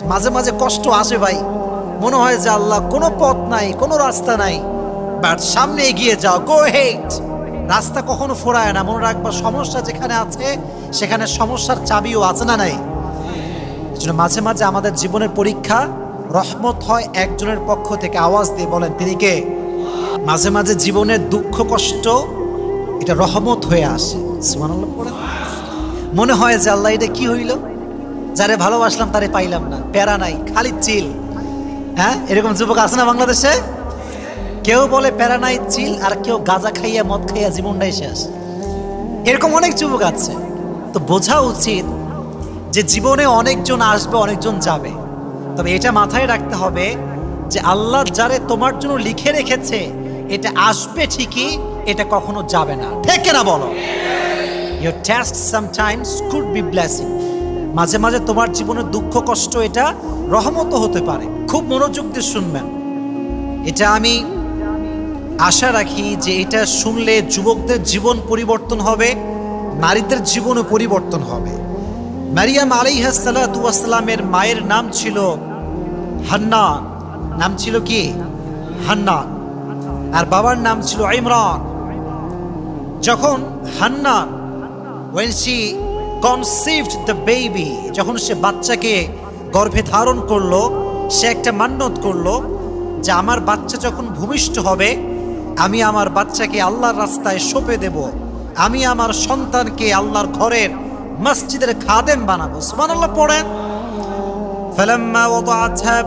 মাঝে মাঝে কষ্ট আসে ভাই, মনে হয় যে আল্লাহ কোনো পথ নাই, কোনো রাস্তা নাই, বাট সামনে এগিয়ে যাও, গো হেড। রাস্তা কখনো ফোরায় না, মনে রাখবা সমস্যা যেখানে আছে সেখানে সমস্যার চাবিও আছে, না নাই? এজন্য মাঝে মাঝে আমাদের জীবনের পরীক্ষা রহমত হয় একজনের পক্ষ থেকে। আওয়াজ দিয়ে বলেন তিনি কে? মাঝে মাঝে জীবনের দুঃখ কষ্ট এটা রহমত হয়ে আসে। সুবহানাল্লাহ পড়েন। মনে হয় যে আল্লাহ এটা কি হইল, যারে ভালোবাসলাম তারে পাইলাম না, প্যারা নাই, খালি চিল। হ্যাঁ, এরকম যুবক আছে না বাংলাদেশে? কেউ বলে প্যারা নাই চিল, আর কেউ গাঁজা খাইয়া মদ খাইয়া জীবনটাই শেষ। এরকম অনেক যুবক আছে। তো বোঝা উচিত যে জীবনে অনেকজন আসবে, অনেকজন যাবে, তবে এটা মাথায় রাখতে হবে যে আল্লাহ যারে তোমার জন্য লিখে রেখেছে এটা আসবে ঠিকই, এটা কখনো যাবে না। ঠিক না বলো? Your tasks sometimes could be blessing. মাঝে মাঝে তোমার জীবনের দুঃখ কষ্ট এটা রহমতও হতে পারে। খুব মনোযোগ দিয়ে শুনবেন। এটা আমি আশা রাখি যে এটা শুনলে যুবকদের জীবন পরিবর্তন হবে, নারীদের জীবনও পরিবর্তন হবে। মারিয়াম আলাইহিস সালাতু ওয়াস সালামের মায়ের নাম ছিল হান্না। নাম ছিল কি? হান্না। আর বাবার নাম ছিল ইমরান। যখন Hannah when she conceived the baby, যখন সে বাচ্চাকে গর্ভে ধারণ করলো, সে একটা মান্যত করলো যে আমার বাচ্চা যখন ভূমিষ্ঠ হবে আমি আমার বাচ্চাকে আল্লাহর রাস্তায় সঁপে দেব, আমি আমার সন্তানকে আল্লাহর ঘরের মসজিদের খাদেম বানাবো। সুবহানাল্লাহ পড়েন। ফালাম্মা ওয়াদাআতহা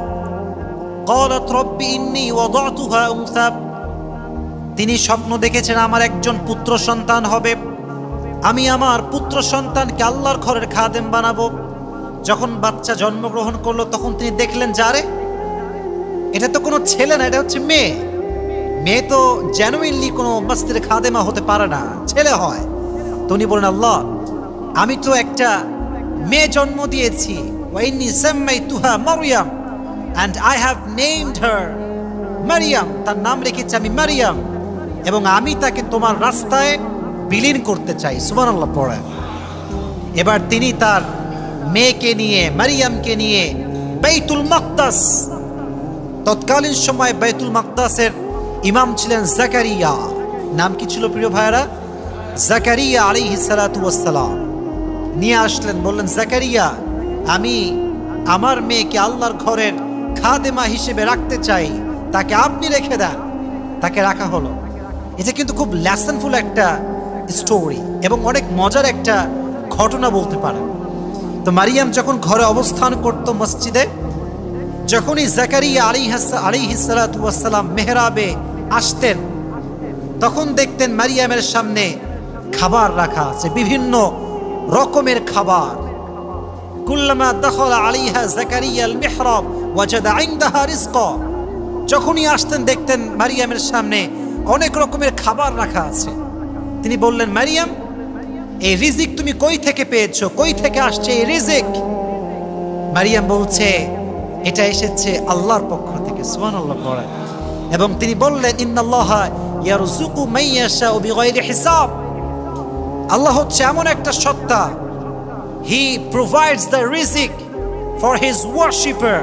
ক্বালাত রাব্বি ইন্নী ওয়াদাতুহা উনসা। তিনি স্বপ্ন দেখেছেন আমার একজন পুত্র সন্তান হবে, আমি আমার পুত্র সন্তানকে আল্লাহর ঘরের খাদেম বানাবো। যখন বাচ্চা জন্মগ্রহণ করলো তখন তিনি দেখলেন যারে এটা তো কোনো ছেলে না, এটা হচ্ছে মেয়ে। মেয়ে তো জেনুইনলি কোনো মসজিদের খাদেমা হতে পারে না, ছেলে হয়। তো উনি বলেন আল্লাহ আমি তো একটা মেয়ে জন্ম দিয়েছি, ওয়াইন্নী সাম্মাইতুহা মারইয়াম and I have named her Mariam, তার নাম রেখেছি আমি মারিয়াম, এবং আমি তাকে তোমার রাস্তায় বিলীন করতে চাই। সুবহানাল্লাহ পড়েন। এবার তিনি তার মেয়েকে নিয়ে, মারিয়ামকে নিয়ে বাইতুল মাকদাস, তৎকালীন সময় বাইতুল মাকদাসের ইমাম ছিলেন জাকারিয়া। নাম কি ছিল প্রিয় ভাইরা? জাকারিয়া আলাইহিস সালাতু ওয়াস সালাম। নিয়ে আসলেন, বললেন জাকারিয়া আমি আমার মেয়েকে আল্লাহর ঘরের খাদেমা হিসেবে রাখতে চাই, তাকে আপনি রেখে দেন। তাকে রাখা হলো। এটা কিন্তু খুব লেসনফুল একটা স্টোরি এবং অনেক মজার একটা ঘটনা বলতে পারেন। তো মারিয়াম যখন ঘরে অবস্থান করত মসজিদে, যখনই জাকারিয়া আলাইহিস সালাতু ওয়াস সালাম মেহরাবে আসতেন তখন দেখতেন মারিয়ামের সামনে খাবার রাখা আছে, বিভিন্ন রকমের খাবার। কুল্লামা দাখালা আলাইহা জাকারিয়া আল মিহরাব ওয়াজাদা ইনদাহা রিজকা। যখনই আসতেন দেখতেন মারিয়ামের সামনে অনেক রকমের খাবার রাখা আছে। তিনি বললেন মারিয়াম এই রিজিক তুমি কই থেকে পেয়েছো, কই থেকে আসছে এই রিজিক? মারিয়াম বলছে এটা এসেছে আল্লাহর পক্ষ থেকে। সুবহানাল্লাহ পড়েন। এবং তিনি বললেন ইন্নাল্লাহা ইয়ারযুকু মান ইয়াশাউ বিগাইরি হিসাব। আল্লাহ হচ্ছে এমন একটা সত্তা, হি প্রোভাইডস দ্য রিজিক for his worshipper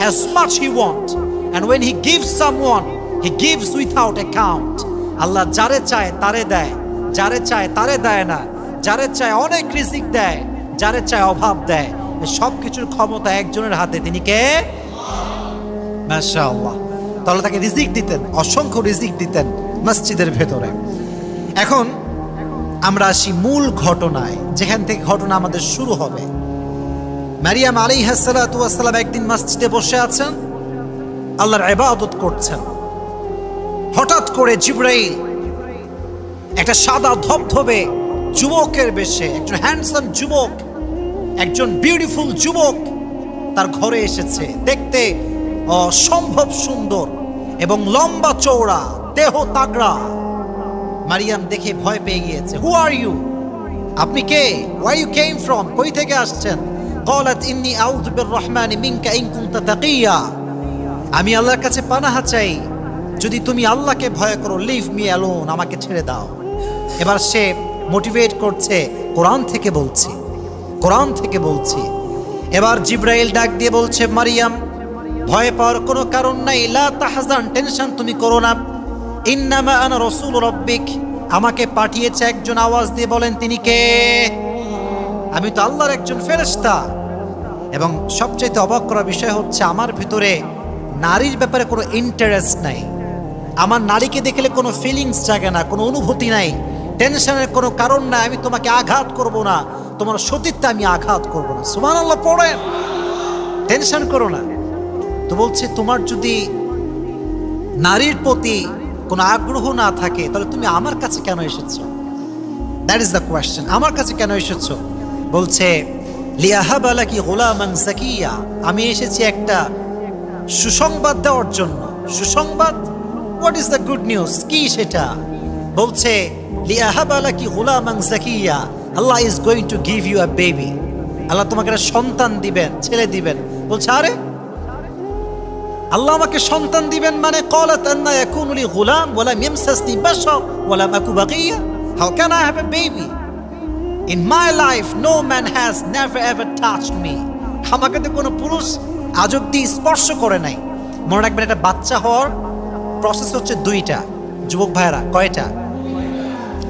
as much he want, and when he gives someone he gives without account. আল্লাহ যারে চায় তারে দেয়, যারে চায় তারে দেয় না, যারে চায় অনেক রিজিক দেয়, যারে চায় অভাব দেয়। সব কিছুর ক্ষমতা একজনের হাতে, তিনি কে? মাশাআল্লাহ। তাহলে তাকে রিজিক দিতেন, অসংখ্য রিজিক দিতেন মসজিদের ভেতরে। এখন আমরা আসি মূল ঘটনায়, যেখান থেকে ঘটনা আমাদের শুরু হবে। মারিয়াম আলাইহিস সালাতু ওয়াস সালাম একদিন মসজিদে বসে আছেন, আল্লাহর ইবাদত করছেন। হঠাৎ করে জিবরাইল একটা সাদা ধবধবে যুবকের বেশে, একজন হ্যান্ডসাম যুবক, একজন বিউটিফুল যুবক তার ঘরে এসেছে। দেখতে অসম্ভব সুন্দর এবং লম্বা চওড়া, দেহ তাগড়া। মারিয়াম দেখে ভয় পেয়ে গিয়েছে। Who are you? আপনি কে? Where you came from? কই থেকে আসছেন? ক্বালাত ইন্নী আউযু বিররহমানি মিনকা ইন কুনতা তাকিয়া। আমি আল্লাহর কাছে পানাহ চাই, যদি তুমি আল্লাহকে ভয় করো, লিভ মি অ্যালোন, আমাকে ছেড়ে দাও। এবার সে মোটিভেট করছে, কোরআন থেকে বলছি, কোরআন থেকে বলছি। এবার জিব্রাইল ডাক দিয়ে বলছে, মারিয়াম ভয় পাওয়ার কোনো কারণ নাই, লা তাহজান, টেনশন তুমি করো না, ইন্নামা আনা রাসূল রাব্বিক, আমাকে পাঠিয়েছে একজন, আওয়াজ দিয়ে বলেন তিনি কে? আমি তো আল্লাহর একজন ফেরেশতা। এবং সবচেয়ে অবাক করার বিষয় হচ্ছে আমার ভিতরে নারীর ব্যাপারে কোনো ইন্টারেস্ট নাই, আমার নারীকে দেখলে কোনো ফিলিংস জাগে না, কোনো অনুভূতি নাই, টেনশনের কোনো কারণ নাই, আমি তোমাকে আঘাত করব না, তোমার সতীত্বে আমি আঘাত করব না। সুবহানাল্লাহ পড়েন, টেনশন করো না। তো বলছে তোমার যদি নারীর প্রতি কোনো আগ্রহ না থাকে তাহলে তুমি আমার কাছে কেন এসেছো? দ্যাট ইজ দ্য কোয়েশ্চেন, আমার কাছে কেন এসেছো? বলছে লিয়াহাবা লাকি গুলামান যাকিয়া, আমি এসেছি একটা সুসংবাদ দেওয়ার জন্য। সুসংবাদ, what is the good news? কি সেটা? বলছে লিয়াহাবা লাকি গুলামান যাকিয়া, Allah is going to give you a baby, Allah তোমাকে একটা সন্তান দিবেন, ছেলে দিবেন। বলছে আরে আল্লাহ আমাকে সন্তান দিবেন মানে? ক্বালাত আন্না ইয়াকুনু লি গুলাম ওয়া লাম ইয়ামসাসনি বাশার ওয়া লাম আকু বাগিয়া, how can I have a baby? In my life, no man has never ever touched me. আমাকে তো কোনো পুরুষ আজ অব্দি স্পর্শ করে নাই। মনে রাখবেন, একটা বাচ্চা হওয়ার প্রসেস হচ্ছে দুইটা। যুবক ভাইরা, কয়টা?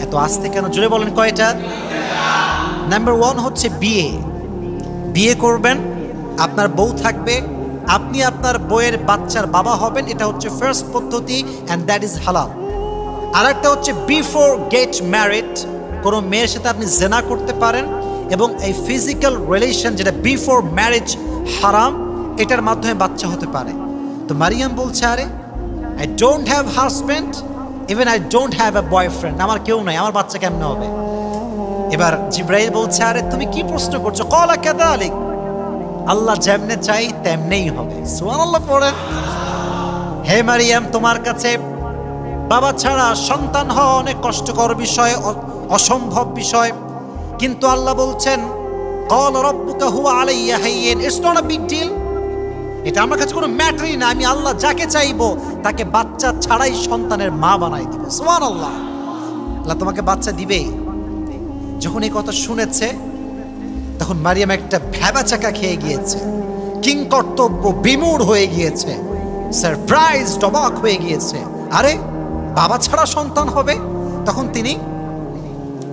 এত আস্তে কেন? জোরে বলেন, কয়টা? নাম্বার 1 হচ্ছে বিয়ে। বিয়ে করবেন, আপনার বউ থাকবে, আপনি আপনার বউয়ের বাচ্চার বাবা হবেন, এটা হচ্ছে ফার্স্ট পদ্ধতি, অ্যান্ড দ্যাট ইজ হালাল। আর একটা হচ্ছে বিফোর গেট ম্যারিড, কোনো মেয়ের সাথে আপনি জেনা করতে পারেন, এবং এই ফিজিক্যাল রিলেশন যেটা বিফোর ম্যারেজ হারাম, এটার মাধ্যমে বাচ্চা হতে পারে। তো মারিয়াম বলছে আরে I don't have husband, even I don't have a boyfriend, আমার কেউ নাই, আমার বাচ্চা কেমনে হবে? এবার জিব্রাইল বলছে আরে তুমি কি প্রশ্ন করছো? ক্বালা কাযালিক, আল্লাহ যেমনে চাই তেমনেই হবে। সুবহানাল্লাহ পড়েন। হে মারিয়াম, তোমার কাছে বাবা ছাড়া সন্তান হওয়া অনেক কষ্টকর বিষয়, অসম্ভব বিষয়, কিন্তু আল্লাহ বলছেন ক্বালা রাব্বুকা হুয়া আলাইয়া হাইয়িন, it's not a big deal, এটা আমার কাছে কোনো ম্যাটারই না, আমি আল্লাহ যাকে চাইবো তাকে বাচ্চা ছাড়াই সন্তানের মা বানাই দিব। সুবহানাল্লাহ, আল্লাহ তোমাকে বাচ্চা দিবেই। যখন এই কথা শুনেছে তখন মারিয়াম একটা ভ্যাবাচাকা খেয়ে গিয়েছে, কিং কর্তব্য বিমূঢ় হয়ে গিয়েছে, সারপ্রাইজ, অবাক হয়ে গিয়েছে। আরে বাবা ছাড়া সন্তান হবে? তখন তিনি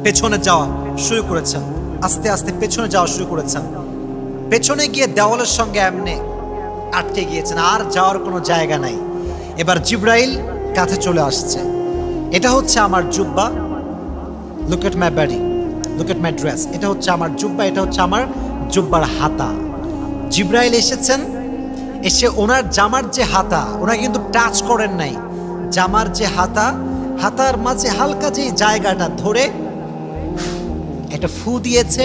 পেছনে যাওয়া শুরু করেছেন, আস্তে আস্তে পেছনে যাওয়া শুরু করেছেন। পেছনে গিয়ে দেওয়ালের সঙ্গে এমনি আটকে গিয়েছেন, আর যাওয়ার কোনো জায়গা নাই। এবার জিব্রাইল কাছে চলে আসছে, এটা হচ্ছে আমার জুব্বা, look at my body, look at my dress, এটা হচ্ছে আমার জুব্বা, এটা হচ্ছে আমার জুব্বার হাতা। জিব্রাইল এসেছেন, এসে ওনার জামার যে হাতা, ওনাকে কিন্তু টাচ করেন নাই, জামার যে হাতা, হাতার মাঝে হালকা যে জায়গাটা ধরে একটা ফু দিয়েছে।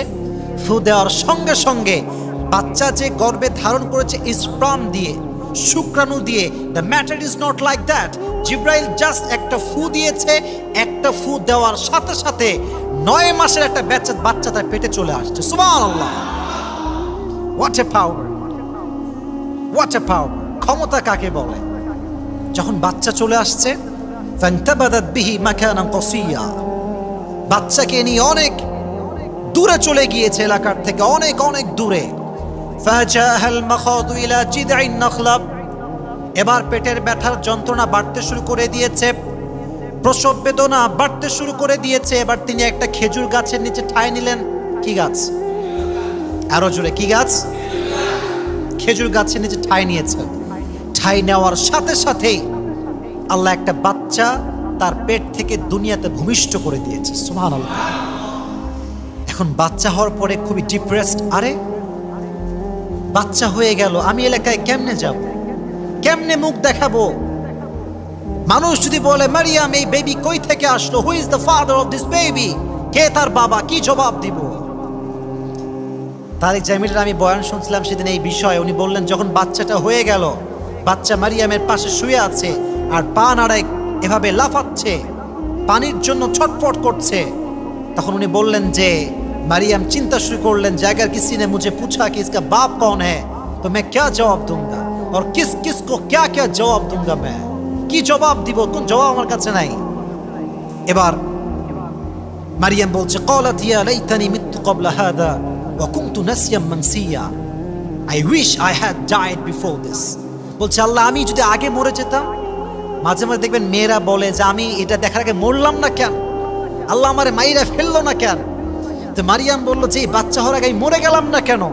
ফু দেওয়ার সঙ্গে সঙ্গে বাচ্চা যে গর্ভে ধারণ করেছে স্পার্ম দিয়ে, শুক্রাণু দিয়ে, the matter is not like that. Jibrail just একটা ফু দিয়েছে, একটা ফু দেওয়ার সাথে সাথে 9 মাসের একটা বাচ্চা তার পেটে চলে আসছে। সুবহানাল্লাহ, what a power, what a পাওয়ার! ক্ষমতা কাকে বলে? যখন বাচ্চা চলে আসছে, ফান্তাবাদাত বিহি মাকানান কাসিয়া, বাচ্চাকে নিয়ে অনেক দূরে চলে গিয়েছে, এলাকার থেকে অনেক অনেক দূরে। ফাজাহাল মাখাদু ইলা জিদঈন নাখলা, এবার পেটের ব্যথার যন্ত্রণা বাড়তে শুরু করে দিয়েছে, প্রসব বেদনা বাড়তে শুরু করে দিয়েছে। এবার তিনি একটা খেজুর গাছের নিচে ঠাঁই নিলেন। কি গাছ? আরো জোরে, কি গাছ? খেজুর গাছের নিচে ঠাঁই নিয়েছেন। ঠাঁই নেওয়ার সাথে সাথেই আল্লাহ একটা বাচ্চা তার পেট থেকে দুনিয়াতে ভূমিষ্ঠ করে দিয়েছে। সুবহানাল্লাহ। এখন বাচ্চা হওয়ার পরে খুবই ডিপ্রেসড, আরে বাচ্চা হয়ে গেল, আমি এলাকায় কেমনে যাব, কেমনে মুখ দেখাবো? মানুষ যদি বলে মারিয়াম এই বেবি কই থেকে আসলো, who is the father of this baby, কে তার বাবা, কি জবাব দিব? তারিক জামিলের আমি বয়ান শুনছিলাম সেদিন এই বিষয়ে। উনি বললেন যখন বাচ্চাটা হয়ে গেল, বাচ্চা মারিয়ামের পাশে শুয়ে আছে আর পা নাড়ায় এভাবে লাফাচ্ছে, পানির জন্য ছটফট করছে, তখন উনি বললেন যে মারিয়াম চিন্তা শুরু করলেন যে अगर किसी ने मुझे पूछा कि इसका बाप कौन है तो मैं क्या जवाब दूंगा और किस किस को क्या क्या जवाब दूंगा मैं, কি জবাব দিব, কোন জবাব আমার কাছে নাই। এবার মারিয়াম বলছে ক্বালাত ইয়া লাইতানি মিতু ক্বাবলা হাদা ওয়া কুনতু নাসিয়াম মানসিয়া, I wish I had died before this. বলছে আল্লাহ আমি যদি আগে মরে যেতাম। মাঝে মাঝে দেখবেন মেয়েরা বলে যে আমি এটা দেখার আগে মরলাম না কেন, আল্লাহ আমারে মাইরা ফেললো না কেন। তো মারিয়াম বললো যে এই বাচ্চা হওয়ার আগে আমি মরে গেলাম না কেন।